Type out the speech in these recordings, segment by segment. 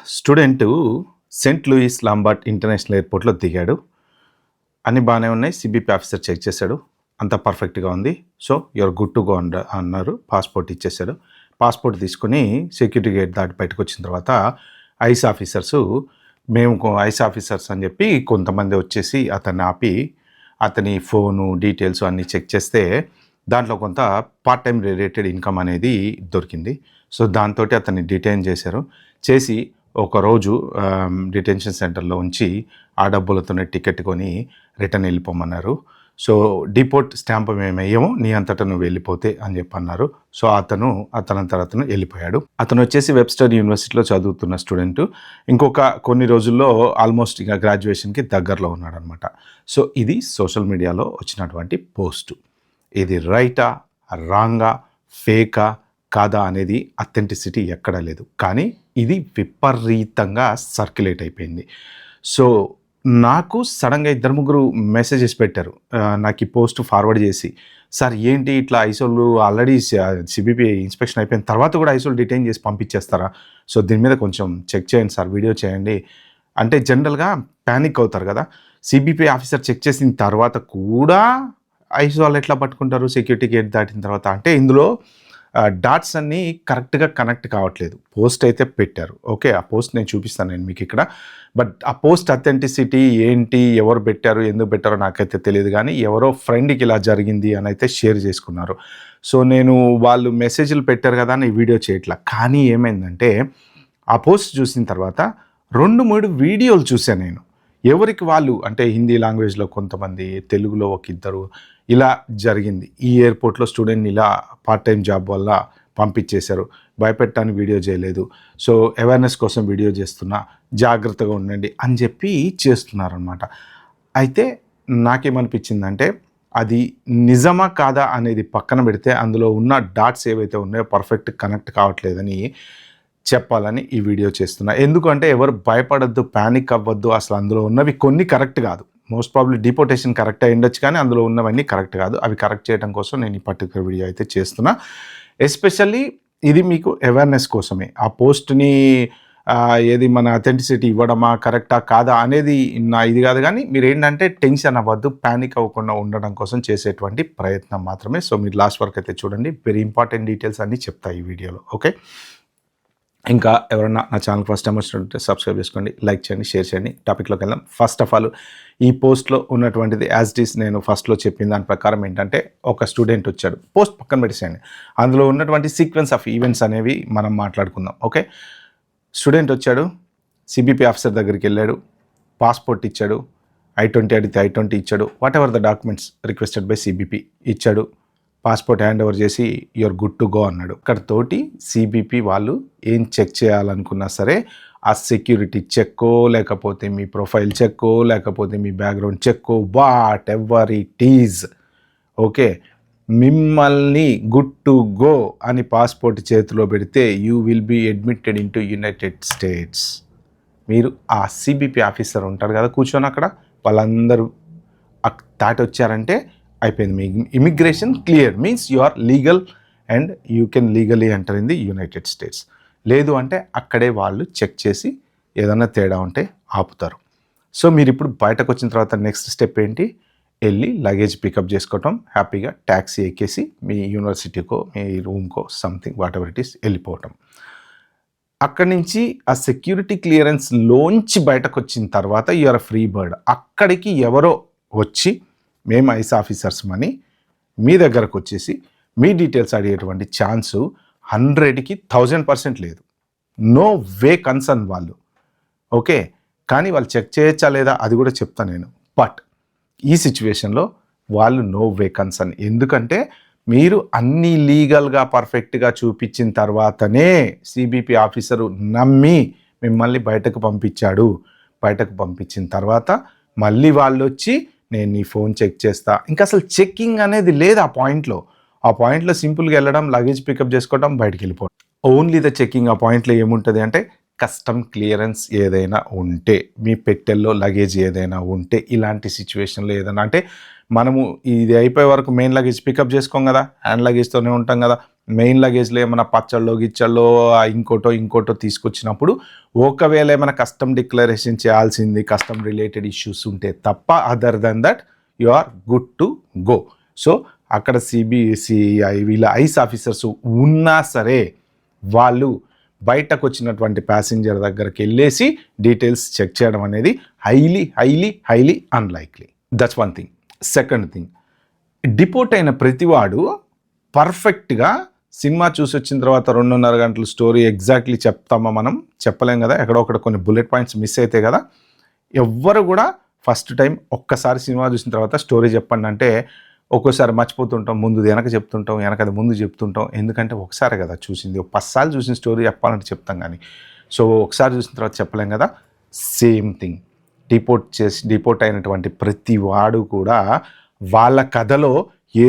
Student Saint Louis లాంబార్ట్ international ఎయిర్‌పోర్ట్‌లో దిగాడు. అన్నీ బానే ఉన్నాయి. సీబీపీ ఆఫీసర్ చెక్ చేశాడు. అంతా పర్ఫెక్ట్‌గా ఉంది. So, you are good to go అన్నారు. పాస్‌పోర్ట్ ఇచ్చేశాడు. పాస్‌పోర్ట్ తీసుకొని సెక్యూరిటీ గేట్ దాటి బయటకొచ్చిన తర్వాత ఐస్ ఆఫీసర్సు ఐస్ ఆఫీసర్స్ అని చెప్పి కొంతమంది వచ్చేసి అతన్ని ఆపి, అతని ఫోను డీటెయిల్స్ అన్నీ చెక్ చేస్తే దాంట్లో కొంత పార్ట్ టైమ్ రిలేటెడ్ ఇన్‌కమ్ అనేది దొరికింది. సో, దాంతోటి అతన్ని డిటైన్ చేశారు. చేసి ఒకరోజు డిటెన్షన్ సెంటర్‌లో ఉంచి ఆ డబ్బులతోనే టికెట్ కొని రిటర్న్ వెళ్ళిపోమన్నారు. సో, డిపోర్ట్ స్టాంప్ మేమెయ్యము, నీ అంతటా నువ్వు వెళ్ళిపోతే అని చెప్పన్నారు. సో, అతనంతట అతను వెళ్ళిపోయాడు. అతను వచ్చేసి వెబ్స్టర్ యూనివర్సిటీలో చదువుతున్న స్టూడెంటు. ఇంకొక కొన్ని రోజుల్లో ఆల్మోస్ట్ ఇక గ్రాడ్యుయేషన్‌కి దగ్గరలో ఉన్నాడనమాట. సో, ఇది సోషల్ మీడియాలో వచ్చినటువంటి పోస్టు. ఇది రైటా, రాంగా, ఫేకా, కాదా అనేది అథెంటిసిటీ ఎక్కడా లేదు. కానీ ఇది విపరీతంగా సర్క్యులేట్ అయిపోయింది. సో, నాకు సడన్‌గా ఇద్దరు ముగ్గురు మెసేజెస్ పెట్టారు. నాకు ఈ పోస్ట్ ఫార్వర్డ్ చేసి, సార్ ఏంటి ఇట్లా ఐసోలు ఆల్రెడీ సీబీపీ ఇన్స్పెక్షన్ అయిపోయిన తర్వాత కూడా ఐసోలు డిటైన్ చేసి పంపించేస్తారా? సో, దీని మీద కొంచెం చెక్ చేయండి సార్, వీడియో చేయండి. అంటే జనరల్‌గా ప్యానిక్ అవుతారు కదా! సీబీపీ ఆఫీసర్ చెక్ చేసిన తర్వాత కూడా ఐస్ వాళ్ళు ఎట్లా పట్టుకుంటారు సెక్యూరిటీ గేట్ దాటిన తర్వాత? అంటే ఇందులో డాట్స్ అన్నీ కరెక్ట్‌గా కనెక్ట్ కావట్లేదు. పోస్ట్ అయితే పెట్టారు. ఓకే. ఆ పోస్ట్ నేను చూపిస్తాను నేను మీకు ఇక్కడ. బట్ ఆ పోస్ట్ అథెంటిసిటీ ఏంటి, ఎవరు పెట్టారు, ఎందుకు పెట్టారో నాకైతే తెలియదు కానీ ఎవరో ఫ్రెండ్‌కి ఇలా జరిగింది అని అయితే షేర్ చేసుకున్నారు. సో, నేను వాళ్ళు మెసేజ్‌లు పెట్టారు కదా అని ఈ వీడియో చేయట్లా. కానీ ఏమైందంటే ఆ పోస్ట్ చూసిన తర్వాత 2, 3 వీడియోలు చూసాను నేను. ఎవరికి వాళ్ళు అంటే హిందీ లాంగ్వేజ్‌లో కొంతమంది, తెలుగులో ఒక ఇద్దరు ఇలా జరిగింది. ఈ ఎయిర్‌పోర్ట్‌లో స్టూడెంట్‌ని ఇలా పార్ట్ టైమ్ జాబ్ వల్ల పంపించేశారు. భయపెట్టడానికి వీడియో చేయలేదు. సో, అవేర్‌నెస్ కోసం వీడియో చేస్తున్నా, జాగ్రత్తగా ఉండండి అని చెప్పి చేస్తున్నారనమాట. అయితే నాకేమనిపించిందంటే అది నిజమా కాదా అనేది పక్కన పెడితే అందులో ఉన్న డాట్స్ ఏవైతే ఉన్నాయో పర్ఫెక్ట్ కనెక్ట్ కావట్లేదని చెప్పాలని ఈ వీడియో చేస్తున్నా. ఎందుకంటే ఎవరు భయపడొద్దు, పానిక్ అవ్వద్దు. అసలు అందులో ఉన్నవి కొన్ని కరెక్ట్ కాదు. మోస్ట్ ప్రాబబ్లీ డిపోర్టేషన్ కరెక్ట్ అయి ఉండొచ్చు కానీ అందులో ఉన్నవన్నీ కరెక్ట్ కాదు. అవి కరెక్ట్ చేయడం కోసం నేను ఈ పర్టిక్యులర్ వీడియో అయితే చేస్తున్నా. ఎస్పెషల్లీ ఇది మీకు అవేర్‌నెస్ కోసమే. ఆ పోస్ట్‌ని ఏది మన అథెంటిసిటీ ఇవ్వడమా, కరెక్టా, కాదా అనేది నా ఇది కాదు కానీ మీరేంటంటే టెన్షన్ అవ్వద్దు, పానిక్ అవ్వకుండా ఉండడం కోసం చేసేటువంటి ప్రయత్నం మాత్రమే. సో, మీరు లాస్ట్ వరకు అయితే చూడండి. వెరీ ఇంపార్టెంట్ డీటెయిల్స్ అన్నీ చెప్తా ఈ వీడియోలో. ఓకే. ఇంకా ఎవరన్నా నా ఛానల్ ఫస్ట్ టైం వచ్చినట్టుంటే సబ్స్క్రైబ్ చేసుకోండి, లైక్ చేయండి, షేర్ చేయండి. టాపిక్లోకి వెళ్దాం. ఫస్ట్ ఆఫ్ ఆల్ ఈ పోస్ట్లో ఉన్నటువంటిది యాజ్ ఇట్ ఈస్ నేను ఫస్ట్లో చెప్పిన దాని ప్రకారం ఏంటంటే ఒక స్టూడెంట్ వచ్చాడు. పోస్ట్ పక్కన పెట్టేసేయండి. అందులో ఉన్నటువంటి సీక్వెన్స్ ఆఫ్ ఈవెంట్స్ అనేవి మనం మాట్లాడుకుందాం. ఓకే. స్టూడెంట్ వచ్చాడు, సీబీపీ ఆఫీసర్ దగ్గరికి వెళ్ళాడు, పాస్పోర్ట్ ఇచ్చాడు, I-20 అడిగితే I-20 ఇచ్చాడు, what ever the documents requested by CBP ఇచ్చాడు. పాస్పోర్ట్ హ్యాండ్ ఓవర్ చేసి యూఆర్ గుడ్ టు గో అన్నాడు. అక్కడతోటి సీబీపీ వాళ్ళు ఏం చెక్ చేయాలనుకున్నా సరే ఆ సెక్యూరిటీ చెక్కో, లేకపోతే మీ ప్రొఫైల్ చెక్కో, లేకపోతే మీ బ్యాక్గ్రౌండ్ చెక్కో, whatever it is, okay, మిమ్మల్ని గుడ్ టు గో అని పాస్పోర్ట్ చేతిలో పెడితే you will be admitted into United States. మీరు ఆ సీబీపీ ఆఫీసర్ ఉంటారు కదా కూర్చొని అక్కడ, వాళ్ళందరూ దాటి వచ్చారంటే అయిపోయింది. మీ immigration clear, means you are legal and you can legally enter in the United States. లేదు అంటే అక్కడే వాళ్ళు చెక్ చేసి ఏదైనా తేడా ఉంటే ఆపుతారు. సో, మీరు ఇప్పుడు బయటకు వచ్చిన తర్వాత నెక్స్ట్ స్టెప్ ఏంటి, వెళ్ళి లగేజ్ పికప్ చేసుకోవటం, హ్యాపీగా ట్యాక్సీ ఎక్కేసి మీ యూనివర్సిటీకో, మీ రూమ్కో, something whatever it is వెళ్ళిపోవటం. అక్కడి నుంచి ఆ సెక్యూరిటీ క్లియరెన్స్ లోంచి బయటకు వచ్చిన తర్వాత యు ఆర్ ఫ్రీ బర్డ్. అక్కడికి ఎవరో వచ్చి మేము ఐస్ ఆఫీసర్స్ అని మీ దగ్గరకు వచ్చేసి మీ డీటెయిల్స్ అడిగేటువంటి ఛాన్సు 100కి 1000% లేదు. నో వే కన్సర్న్ వాళ్ళు. ఓకే. కానీ వాళ్ళు చెక్ చేయొచ్చా లేదా అది కూడా చెప్తాను నేను. బట్ ఈ సిచ్యువేషన్లో వాళ్ళు నో వే కన్సర్న్. ఎందుకంటే మీరు అన్నీ లీగల్గా పర్ఫెక్ట్గా చూపించిన తర్వాతనే సీబీపీ ఆఫీసరు నమ్మి మిమ్మల్ని బయటకు పంపించాడు. బయటకు పంపించిన తర్వాత మళ్ళీ వాళ్ళు వచ్చి నేను నీ ఫోన్ చెక్ చేస్తా. ఇంకా అసలు చెక్కింగ్ అనేది లేదు ఆ పాయింట్లో. ఆ పాయింట్లో సింపుల్గా వెళ్ళడం, లగేజ్ పికప్ చేసుకోవడం, బయటికి వెళ్ళిపోవడం. Only the checking. ఆ పాయింట్లో ఏముంటుంది అంటే కస్టమ్ క్లియరెన్స్ ఏదైనా ఉంటే, మీ పెట్టెల్లో లగేజ్ ఏదైనా ఉంటే, ఇలాంటి సిచ్యువేషన్లో ఏదైనా అంటే మనము ఇది అయిపోయే వరకు మెయిన్ లగేజ్ పికప్ చేసుకోం కదా, హ్యాండ్ లగేజ్తోనే ఉంటాం కదా, మెయిన్ లగేజ్లో ఏమైనా పచ్చళ్ళో గిచ్చళ్ళో ఇంకోటో తీసుకొచ్చినప్పుడు ఒకవేళ ఏమైనా కస్టమ్ డిక్లరేషన్ చేయాల్సింది కస్టమ్ రిలేటెడ్ ఇష్యూస్ ఉంటే తప్ప other than that you are good to go. So అక్కడ సిబిసిఐ వీళ్ళ ఐస్ ఆఫీసర్స్ ఉన్నా సరే వాళ్ళు బయటకు వచ్చినటువంటి ప్యాసింజర్ దగ్గరికి వెళ్ళేసి డీటెయిల్స్ చెక్ చేయడం అనేది highly unlikely. That's one thing. Second thing, deport అయిన ప్రతివాడు పర్ఫెక్ట్గా సినిమా చూసి వచ్చిన తర్వాత 2.5 గంటల స్టోరీ ఎగ్జాక్ట్లీ చెప్తామా? మనం చెప్పలేం కదా, ఎక్కడొక్కడ కొన్ని బుల్లెట్ పాయింట్స్ మిస్ అయితే కదా. ఎవ్వరు కూడా ఫస్ట్ టైం ఒక్కసారి సినిమా చూసిన తర్వాత స్టోరీ చెప్పండి అంటే ఒక్కోసారి మర్చిపోతుంటాం, ముందు వెనక చెప్తుంటాం, వెనకది ముందు చెప్తుంటాం. ఎందుకంటే ఒకసారి కదా చూసింది, 10 సార్లు చూసిన స్టోరీ చెప్పాలంటే చెప్తాం కానీ సో ఒకసారి చూసిన తర్వాత చెప్పలేం కదా. సేమ్ థింగ్, డిపోర్ట్ అయినటువంటి ప్రతి వాడు కూడా వాళ్ళ కథలో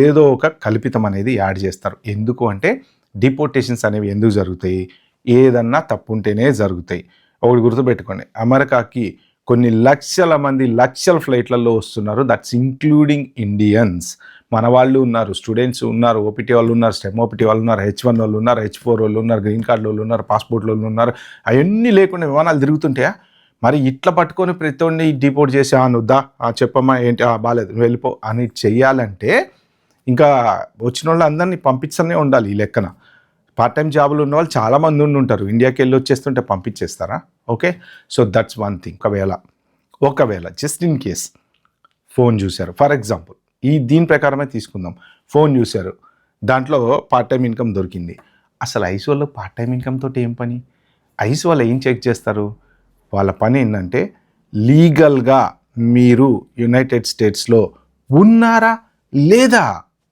ఏదో ఒక కల్పితం అనేది యాడ్ చేస్తారు. ఎందుకు అంటే డిపోర్టేషన్స్ అనేవి ఎందుకు జరుగుతాయి? ఏదన్నా తప్పు ఉంటేనే జరుగుతాయి. ఒకటి గుర్తుపెట్టుకోండి, అమెరికాకి కొన్ని లక్షల మంది లక్షల ఫ్లైట్లలో వస్తున్నారు. That's including Indians. మన వాళ్ళు ఉన్నారు, స్టూడెంట్స్ ఉన్నారు, ఓపీటీ వాళ్ళు ఉన్నారు, స్టెమ్ ఓపీటీ వాళ్ళు ఉన్నారు, H1 వాళ్ళు ఉన్నారు, H4 వాళ్ళు ఉన్నారు, గ్రీన్ కార్డు వాళ్ళు ఉన్నారు, పాస్పోర్ట్ వాళ్ళు ఉన్నారు. అవన్నీ లేకుండా విమానాలు తిరుగుతుంటాయా? మరి ఇట్లా పట్టుకొని ప్రతి డిపోర్ట్ చేసి నువ్వుదా చెప్పమ్మా ఏంటి బాగాలేదు వెళ్ళిపో అని చెయ్యాలంటే ఇంకా వచ్చిన వాళ్ళు అందరినీ పంపించనే ఉండాలి. ఈ లెక్కన పార్ట్ టైం జాబులు ఉన్న వాళ్ళు చాలామంది ఉంటారు. ఇండియాకి వెళ్ళి వచ్చేస్తుంటే పంపించేస్తారా? Okay, so that's one thing. ఒకవేళ జస్ట్ ఇన్ కేస్ ఫోన్ చూశారు, ఫర్ ఎగ్జాంపుల్ దీని ప్రకారమే తీసుకుందాం, ఫోన్ చూశారు, దాంట్లో పార్ట్ టైం ఇన్కమ్ దొరికింది. అసలు ఐస్ వాళ్ళు పార్ట్ టైం ఇన్కమ్ తోటి ఏం పని? ఐస్ వాళ్ళు ఏం చెక్ చేస్తారు? వాళ్ళ పని ఏంటంటే లీగల్గా మీరు యునైటెడ్ స్టేట్స్లో ఉన్నారా లేదా,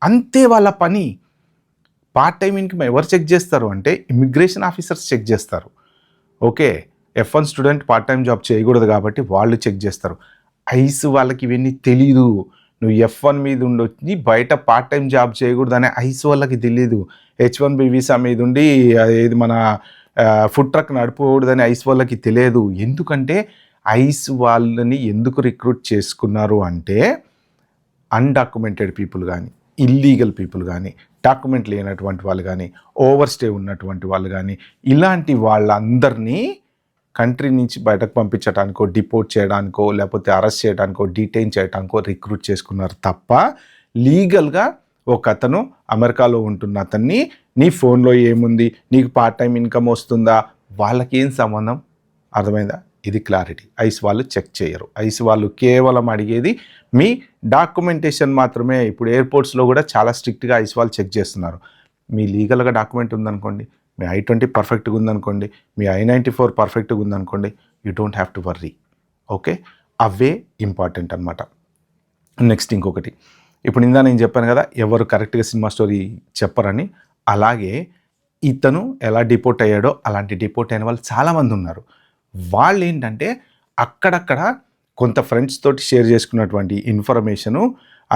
అంతే వాళ్ళ పని. పార్ట్ టైం ఇన్కమ్ ఎవరు చెక్ చేస్తారు అంటే ఇమిగ్రేషన్ ఆఫీసర్స్ చెక్ చేస్తారు. Okay, F1 student part time job చేయకూడదు కాబట్టి వాళ్ళు చెక్ చేస్తారు. ఐస్ వాళ్ళకి ఇవన్నీ తెలీదు. నువ్వు F1 మీద ఉండొచ్చి బయట పార్ట్ టైం జాబ్ చేయకూడదు అనే ఐస్ వాళ్ళకి తెలీదు. H1B వీసా మీద ఉండి ఏది మన ఫుడ్ ట్రక్ నడపకూడదని ఐస్ వాళ్ళకి తెలియదు. ఎందుకంటే ఐస్ వాళ్ళని ఎందుకు రిక్రూట్ చేసుకున్నారు అంటే అన్డాక్యుమెంటెడ్ పీపుల్ కానీ, ఇల్లీగల్ పీపుల్ కానీ, డాక్యుమెంట్ లేనటువంటి వాళ్ళు కానీ, ఓవర్ స్టే ఉన్నటువంటి వాళ్ళు కానీ, ఇలాంటి వాళ్ళందరినీ కంట్రీ నుంచి బయటకు పంపించడానికో, డిపోర్ట్ చేయడానికో, లేకపోతే అరెస్ట్ చేయడానికో, డిటైన్ చేయడానికో రిక్రూట్ చేసుకున్నారు తప్ప లీగల్గా ఒక అతను అమెరికాలో ఉంటున్న అతన్ని నీ ఫోన్లో ఏముంది, నీకు పార్ట్ టైం ఇన్కమ్ వస్తుందా, వాళ్ళకి ఏం సంబంధం? అర్థమైందా? ఇది క్లారిటీ. ఐస్ వాళ్ళు చెక్ చేయరు. ఐస్ వాళ్ళు కేవలం అడిగేది మీ డాక్యుమెంటేషన్ మాత్రమే. ఇప్పుడు ఎయిర్పోర్ట్స్లో కూడా చాలా స్ట్రిక్ట్గా ఐస్ వాళ్ళు చెక్ చేస్తున్నారు. మీ లీగల్గా డాక్యుమెంట్ ఉందనుకోండి, మీ I-20 పర్ఫెక్ట్గా ఉందనుకోండి, మీ I-94 పర్ఫెక్ట్గా ఉందనుకోండి, you don't have to worry. Okay, away important అనమాట. నెక్స్ట్ ఇంకొకటి, ఇప్పుడు ఇందా నేను చెప్పాను కదా ఎవరు కరెక్ట్గా సినిమా స్టోరీ చెప్పరని, అలాగే ఇతను ఎలా డిపోర్ట్ అయ్యాడో అలాంటి డిపోర్ట్ అయిన వాళ్ళు చాలామంది ఉన్నారు. వాళ్ళు ఏంటంటే అక్కడక్కడ కొంత ఫ్రెండ్స్ తోటి షేర్ చేసుకున్నటువంటి ఇన్ఫర్మేషను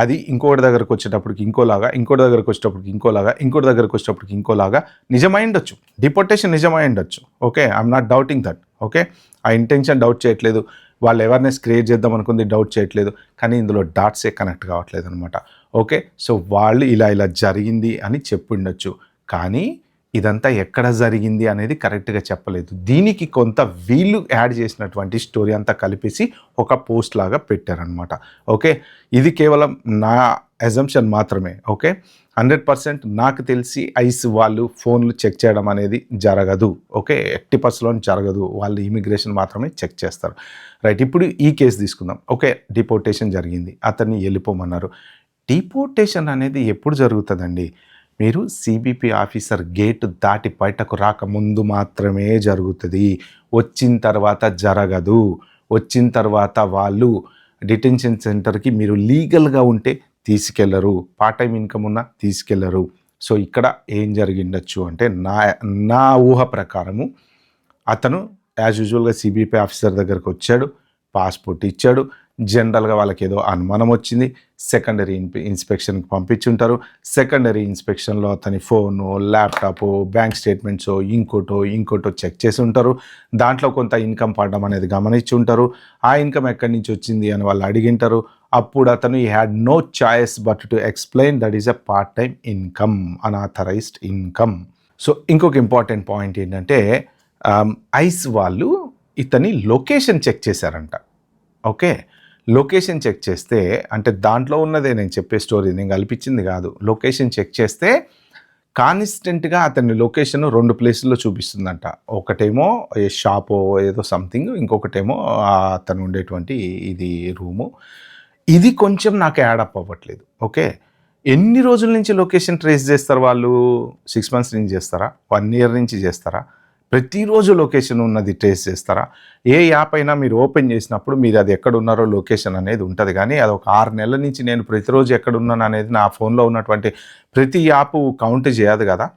అది ఇంకోటి దగ్గరకు వచ్చేటప్పటికి ఇంకోలాగా, ఇంకోటి దగ్గరకు వచ్చేటప్పటికి ఇంకోలాగా, ఇంకోటి దగ్గరకు వచ్చేటప్పటికి ఇంకోలాగా నిజమై ఉండొచ్చు. డిపోర్టేషన్ నిజమై ఉండొచ్చు. Okay, I'm not doubting that. Okay, ఆ ఇంటెన్షన్ డౌట్ చేయట్లేదు, వాళ్ళు అవేర్నెస్ క్రియేట్ చేద్దాం అనుకుంది డౌట్ చేయట్లేదు, కానీ ఇందులో డాట్సే కనెక్ట్ కావట్లేదు అనమాట. ఓకే, సో వాళ్ళు ఇలా జరిగింది అని చెప్పుండొచ్చు, కానీ ఇదంతా ఎక్కడ జరిగింది అనేది కరెక్ట్గా చెప్పలేదు. దీనికి కొంత వీళ్ళు యాడ్ చేసినటువంటి స్టోరీ అంతా కలిపేసి ఒక పోస్ట్ లాగా పెట్టారనమాట. ఓకే, ఇది కేవలం నా అజంప్షన్ మాత్రమే. ఓకే, 100% నాకు తెలిసి ఐస్ వాళ్ళు ఫోన్లు చెక్ చేయడం అనేది జరగదు. ఓకే, 80% జరగదు. వాళ్ళు ఇమిగ్రేషన్ మాత్రమే చెక్ చేస్తారు. రైట్, ఇప్పుడు ఈ కేసు తీసుకుందాం. ఓకే, డిపోర్టేషన్ జరిగింది, అతన్ని వెళ్ళిపోమన్నారు. డిపోర్టేషన్ అనేది ఎప్పుడు జరుగుతుందండి? మీరు సిబిపి ఆఫీసర్ గేట్ దాటి బయటకు రాకముందు మాత్రమే జరుగుతుంది. వచ్చిన తర్వాత జరగదు. వచ్చిన తర్వాత వాళ్ళు డిటెన్షన్ సెంటర్కి మీరు లీగల్గా ఉంటే తీసుకెళ్లరు, పార్ట్ టైం ఇన్కమ్ ఉన్నా తీసుకెళ్లరు. సో ఇక్కడ ఏం జరిగిండొచ్చు అంటే నా ఊహ ప్రకారము అతను యాజ్ యూజువల్గా సిబిపి ఆఫీసర్ దగ్గరకు వచ్చాడు, పాస్పోర్ట్ ఇచ్చాడు, జనరల్గా వాళ్ళకి ఏదో అనుమానం వచ్చింది, సెకండరీ ఇన్స్పెక్షన్కి పంపించుంటారు. సెకండరీ ఇన్స్పెక్షన్లో అతని ఫోను, ల్యాప్టాపు, బ్యాంక్ స్టేట్మెంట్స్ ఇంకోటో చెక్ చేసి ఉంటారు. దాంట్లో కొంత ఇన్కమ్ పడడం అనేది గమనించి ఉంటారు. ఆ ఇన్కమ్ ఎక్కడి నుంచి వచ్చింది అని వాళ్ళు అడిగింటారు. అప్పుడు అతను ఈ had no choice but to explain that is a part time income, unauthorised income. So ఇంకొక ఇంపార్టెంట్ పాయింట్ ఏంటంటే ఐస్ వాళ్ళు ఇతని లొకేషన్ చెక్ చేశారంట. ఓకే, లొకేషన్ చెక్ చేస్తే అంటే దాంట్లో ఉన్నదే నేను చెప్పే స్టోరీ, నేను కల్పించింది కాదు. లొకేషన్ చెక్ చేస్తే కాన్స్టెంట్గా అతని లొకేషన్ 2 ప్లేసుల్లో చూపిస్తుందంట. ఒకటేమో ఏ షాపో ఏదో సంథింగ్, ఇంకొకటేమో అతను ఉండేటువంటి ఇది రూము. ఇది కొంచెం నాకు యాడప్ అవ్వట్లేదు. ఓకే, ఎన్ని రోజుల నుంచి లొకేషన్ ట్రేస్ చేస్తారు వాళ్ళు? 6 మంత్స్ నుంచి చేస్తారా? 1 ఇయర్ నుంచి చేస్తారా? ప్రతిరోజు లొకేషన్ ఉన్నది ట్రేస్ చేస్తారా? ఏ యాప్ అయినా మీరు ఓపెన్ చేసినప్పుడు మీరు అది ఎక్కడ ఉన్నారో లొకేషన్ అనేది ఉంటుంది, కానీ అది ఒక 6 నెలల నుంచి నేను ప్రతిరోజు ఎక్కడ ఉన్నాను అనేది నా ఫోన్లో ఉన్నటువంటి ప్రతి యాప్ కౌంట్ చేయదు కదా.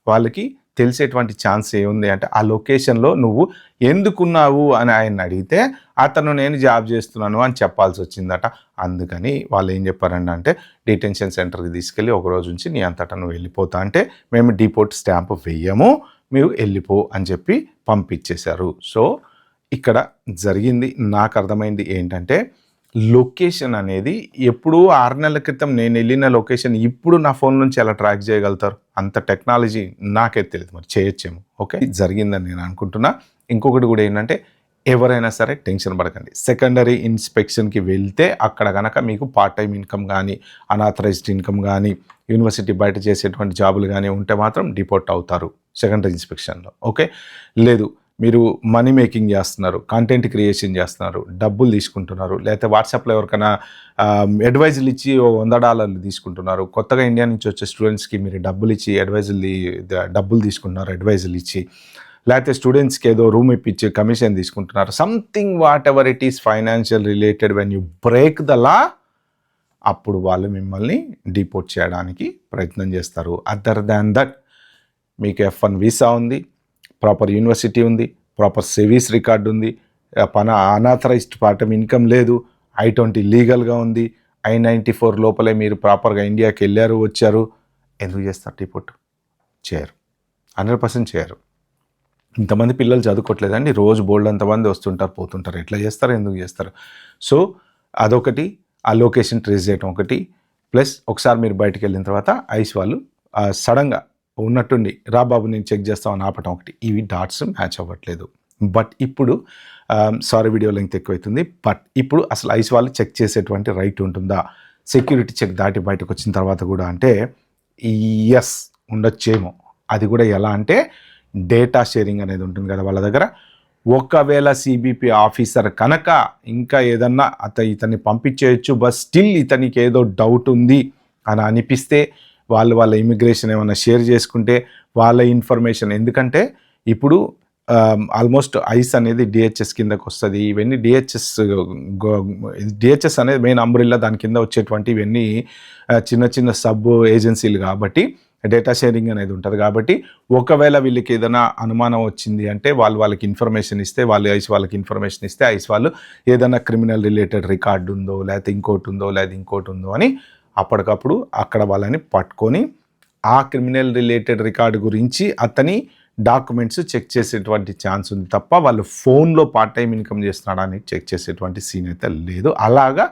వాళ్ళకి తెలిసేటువంటి ఛాన్స్ ఏముంది అంటే ఆ లొకేషన్లో నువ్వు ఎందుకున్నావు అని ఆయన అడిగితే అతను నేను జాబ్ చేస్తున్నాను అని చెప్పాల్సి వచ్చిందట. అందుకని వాళ్ళు ఏం చెప్పారండి అంటే డిటెన్షన్ సెంటర్కి తీసుకెళ్ళి ఒక రోజు నుంచి నీ అంతటా నువ్వు వెళ్ళిపోతా అంటే మేము డిపోర్ట్ స్టాంప్ వెయ్యము, మీరు వెళ్ళిపో అని చెప్పి పంపించేశారు. సో ఇక్కడ జరిగింది నాకు అర్థమైంది ఏంటంటే లొకేషన్ అనేది ఎప్పుడు 6 నెలల క్రితం నేను వెళ్ళిన లొకేషన్ ఇప్పుడు నా ఫోన్ నుంచి ఎలా ట్రాక్ చేయగలుగుతారు? అంత టెక్నాలజీ నాకే తెలియదు, మరి చేయొచ్చేమో. ఓకే, జరిగిందని నేను అనుకుంటున్నా. ఇంకొకటి కూడా ఏంటంటే ఎవరైనా సరే టెన్షన్ పడకండి. సెకండరీ ఇన్స్పెక్షన్కి వెళ్తే అక్కడ కనుక మీకు పార్ట్ టైం ఇన్కమ్ కానీ అన్ఆథరైజ్డ్ ఇన్కమ్ కానీ యూనివర్సిటీ బయట చేసేటువంటి జాబులు కానీ ఉంటే మాత్రం డిపోర్ట్ అవుతారు సెకండరీ ఇన్స్పెక్షన్లో. ఓకే, లేదు మీరు మనీ మేకింగ్ చేస్తున్నారు, కంటెంట్ క్రియేషన్ చేస్తున్నారు, డబ్బులు తీసుకుంటున్నారు, లేకపోతే వాట్సాప్లో ఎవరికైనా అడ్వైజులు ఇచ్చి $100 తీసుకుంటున్నారు, కొత్తగా ఇండియా నుంచి వచ్చే స్టూడెంట్స్కి మీరు డబ్బులు ఇచ్చి డబ్బులు తీసుకుంటున్నారు అడ్వైజులు ఇచ్చి, లేకపోతే స్టూడెంట్స్కి ఏదో రూమ్ ఇప్పించి కమిషన్ తీసుకుంటున్నారు, something whatever it is financial related, when you break the law అప్పుడు వాళ్ళు మిమ్మల్ని డిపోర్ట్ చేయడానికి ప్రయత్నం చేస్తారు. అదర్ దాన్ దట్ మీకు F1 వీసా ఉంది, ప్రాపర్ యూనివర్సిటీ ఉంది, ప్రాపర్ సర్వీస్ రికార్డు ఉంది, అన్ఆథరైజ్డ్ పార్ట్ టైం ఇన్కమ్ లేదు, I-20 లీగల్గా ఉంది, I-94 లోపలే మీరు ప్రాపర్గా ఇండియాకి వెళ్ళారు వచ్చారు, ఎందుకు చేస్తారు డిపోర్ట్? చేయరు, 100% చేయరు. ఇంతమంది పిల్లలు చదువుకోవట్లేదండి, రోజు బోల్డ్ అంతమంది వస్తుంటారు పోతుంటారు, ఎట్లా చేస్తారు, ఎందుకు చేస్తారు? సో అదొకటి, ఆ లొకేషన్ ట్రేస్ చేయడం ఒకటి, ప్లస్ ఒకసారి మీరు బయటకు వెళ్ళిన తర్వాత ఐస్ వాళ్ళు సడన్గా ఉన్నట్టుండి రా బాబు నేను చెక్ చేస్తామని ఆపటం ఒకటి, ఇవి డాట్స్ మ్యాచ్ అవ్వట్లేదు. బట్ ఇప్పుడు సారీ వీడియో లెంగ్త్ ఎక్కువైతుంది, బట్ ఇప్పుడు అసలు ఐస్ వాళ్ళు చెక్ చేసేటువంటి రైట్ ఉంటుందా సెక్యూరిటీ చెక్ దాటి బయటకు వచ్చిన తర్వాత కూడా అంటే ఎస్ ఉండొచ్చేమో. అది కూడా ఎలా అంటే డేటా షేరింగ్ అనేది ఉంటుంది కదా వాళ్ళ దగ్గర. ఒకవేళ సిబిపి ఆఫీసర్ కనుక ఇంకా ఏదన్నా ఇతన్ని పంపించేయచ్చు, బట్ స్టిల్ ఇతనికి ఏదో డౌట్ ఉంది అని అనిపిస్తే వాళ్ళ ఇమిగ్రేషన్ ఏమైనా షేర్ చేసుకుంటే వాళ్ళ ఇన్ఫర్మేషన్, ఎందుకంటే ఇప్పుడు ఆల్మోస్ట్ ఐస్ అనేది డిహెచ్ఎస్ కిందకు వస్తుంది. ఇవన్నీ డిహెచ్ఎస్ అనేది మెయిన్ అంబ్రిల్లా, దాని కింద వచ్చేటువంటి ఇవన్నీ చిన్న చిన్న సబ్ ఏజెన్సీలు కాబట్టి డేటా షేరింగ్ అనేది ఉంటుంది. కాబట్టి ఒకవేళ వీళ్ళకి ఏదైనా అనుమానం వచ్చింది అంటే వాళ్ళకి ఇన్ఫర్మేషన్ ఇస్తే, ఐస్ వాళ్ళకి ఇన్ఫర్మేషన్ ఇస్తే ఐస్ వాళ్ళు ఏదైనా క్రిమినల్ రిలేటెడ్ రికార్డు ఉందో లేకపోతే ఇంకోటి ఉందో అని అప్పటికప్పుడు అక్కడ వాళ్ళని పట్టుకొని ఆ క్రిమినల్ రిలేటెడ్ రికార్డు గురించి అతని డాక్యుమెంట్స్ చెక్ చేసేటువంటి ఛాన్స్ ఉంది తప్ప వాళ్ళు ఫోన్లో పార్ట్ టైం ఇన్కమ్ చేస్తున్నాడా అని చెక్ చేసేటువంటి సీన్ అయితే లేదు. అలాగా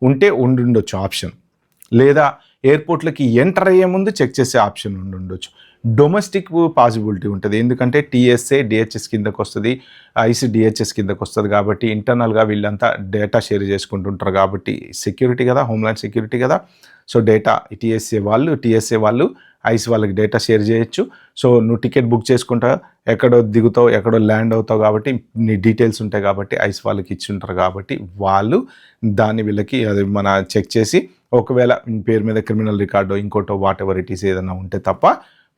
ఉంటే ఉండుండొచ్చు ఆప్షన్, లేదా ఎయిర్పోర్ట్లకి ఎంటర్ అయ్యే ముందు చెక్ చేసే ఆప్షన్ ఉండొచ్చు. డొమెస్టిక్ పాసిబిలిటీ ఉంటుంది, ఎందుకంటే టీఎస్ఏ డిహెచ్ఎస్ కిందకు వస్తుంది, ఐసీ డిహెచ్ఎస్ కిందకు వస్తుంది. కాబట్టి ఇంటర్నల్గా వీళ్ళంతా డేటా షేర్ చేసుకుంటుంటారు కాబట్టి సెక్యూరిటీ కదా, హోమ్లాండ్ సెక్యూరిటీ కదా. సో డేటా టీఎస్ఏ వాళ్ళు ఐస్ వాళ్ళకి డేటా షేర్ చేయొచ్చు. సో నువ్వు టికెట్ బుక్ చేసుకుంటా ఎక్కడో దిగుతావు ఎక్కడో ల్యాండ్ అవుతావు కాబట్టి నీ డీటెయిల్స్ ఉంటాయి కాబట్టి ఐస్ వాళ్ళకి ఇచ్చి ఉంటారు కాబట్టి వాళ్ళు దాన్ని వీళ్ళకి అది మన చెక్ చేసి ఒకవేళ పేరు మీద క్రిమినల్ రికార్డో ఇంకోటో వాట్ ఎవర్ ఇట్ ఈస్ ఏదైనా ఉంటే తప్ప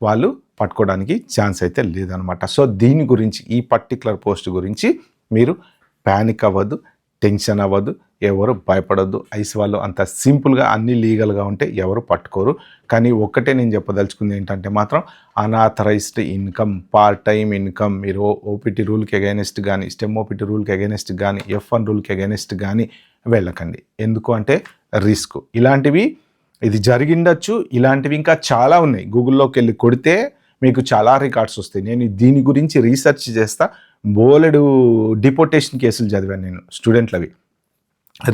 వాళ్ళు పట్టుకోవడానికి ఛాన్స్ అయితే లేదనమాట. సో దీని గురించి, ఈ పర్టికులర్ పోస్ట్ గురించి మీరు ప్యానిక్ అవ్వద్దు, టెన్షన్ అవ్వద్దు, ఎవరు భయపడొద్దు. ఐస్ వాళ్ళు అంత సింపుల్గా అన్ని లీగల్గా ఉంటే ఎవరు పట్టుకోరు. కానీ ఒక్కటే నేను చెప్పదలుచుకుంది ఏంటంటే మాత్రం unauthorised income, part time income మీరు ఓపీటీ రూల్కి అగైనెస్ట్ కానీ, స్టెమ్ ఓపీటీ రూల్కి అగైనెస్ట్ కానీ, F1 రూల్కి అగైనెస్ట్ కానీ వెళ్ళకండి. ఎందుకు అంటే రిస్క్. ఇలాంటివి ఇది జరిగిండొచ్చు, ఇలాంటివి ఇంకా చాలా ఉన్నాయి. గూగుల్లోకి వెళ్ళి కొడితే మీకు చాలా రికార్డ్స్ వస్తాయి. నేను దీని గురించి రీసెర్చ్ చేస్తా, బోలెడు డిపోర్టేషన్ కేసులు చదివాను నేను స్టూడెంట్లవి.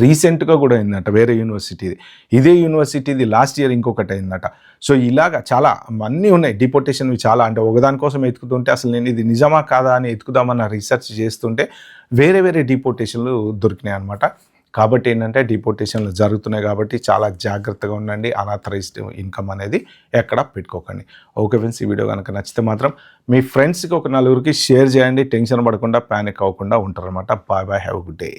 రీసెంట్గా కూడా అయిందట వేరే యూనివర్సిటీది. ఇదే యూనివర్సిటీది లాస్ట్ ఇయర్ ఇంకొకటి అయిందట. సో ఇలాగ చాలా అన్నీ ఉన్నాయి డిపోర్టేషన్వి చాలా. అంటే ఒకదాని కోసం ఎతుకుతుంటే అసలు నేను ఇది నిజమా కాదా అని ఎతుకుదామన్న రీసెర్చ్ చేస్తుంటే వేరే వేరే డిపోర్టేషన్లు దొరికినాయి అనమాట. కాబట్టి ఏంటంటే డిపోర్టేషన్లు జరుగుతున్నాయి కాబట్టి చాలా జాగ్రత్తగా ఉండండి. అనాథరైజ్డ్ ఇన్కమ్ అనేది ఎక్కడ పెట్టుకోకండి. ఓకే ఫ్రెండ్స్, ఈ వీడియో కనుక నచ్చితే మాత్రం మీ ఫ్రెండ్స్కి ఒక నలుగురికి షేర్ చేయండి. టెన్షన్ పడకుండా, ప్యానిక్ అవ్వకుండా ఉంటారనమాట. Bye bye, have a good day.